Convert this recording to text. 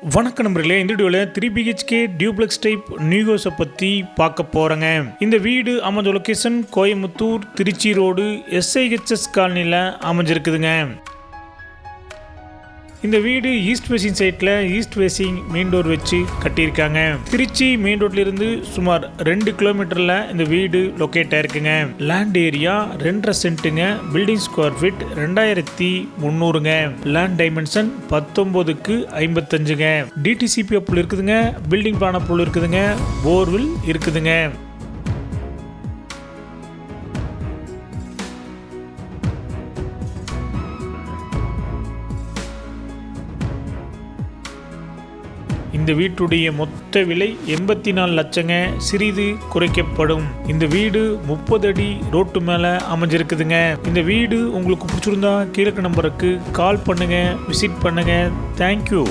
வணக்கம் நண்பர்களே, இந்த வீடியோவில் 3BHK டியூப்ளெக்ஸ் டைப் நியூ ஹவுஸை பற்றி பார்க்க போகிறேங்க. இந்த வீடு அமைஞ்ச location Coimbatore Trichy road SIHS காலனியில் அமைஞ்சிருக்குதுங்க. இந்த வீடு ஈஸ்ட் ஃபேசிங் சைட்டில் ஈஸ்ட் ஃபேசிங் மெயின் டோர் வச்சு கட்டியிருக்காங்க. திருச்சி மெயின் ரோட்லேருந்து சுமார் 2 கிலோமீட்டரில் இந்த வீடு லொக்கேட் ஆயிருக்குங்க. லேண்ட் ஏரியா 2.5 சென்ட்டுங்க. பில்டிங் ஸ்கொயர் ஃபீட் 2300ங்க. லேண்ட் டைமென்ஷன் 19x55ங்க. DTCP அப்ரூவல் இருக்குதுங்க. பில்டிங் பிளான் அப்ரூவல் இருக்குதுங்க. போர்வில் இருக்குதுங்க. இந்த வீட்டுடைய மொத்த விலை 84 லட்சங்க. சிறிது குறைக்கப்படும். இந்த வீடு 30 அடி ரோட்டு மேலே அமைஞ்சிருக்குதுங்க. இந்த வீடு உங்களுக்கு பிடிச்சிருந்தா கீழே நம்பருக்கு கால் பண்ணுங்க, விசிட் பண்ணுங்க. தேங்க்யூ.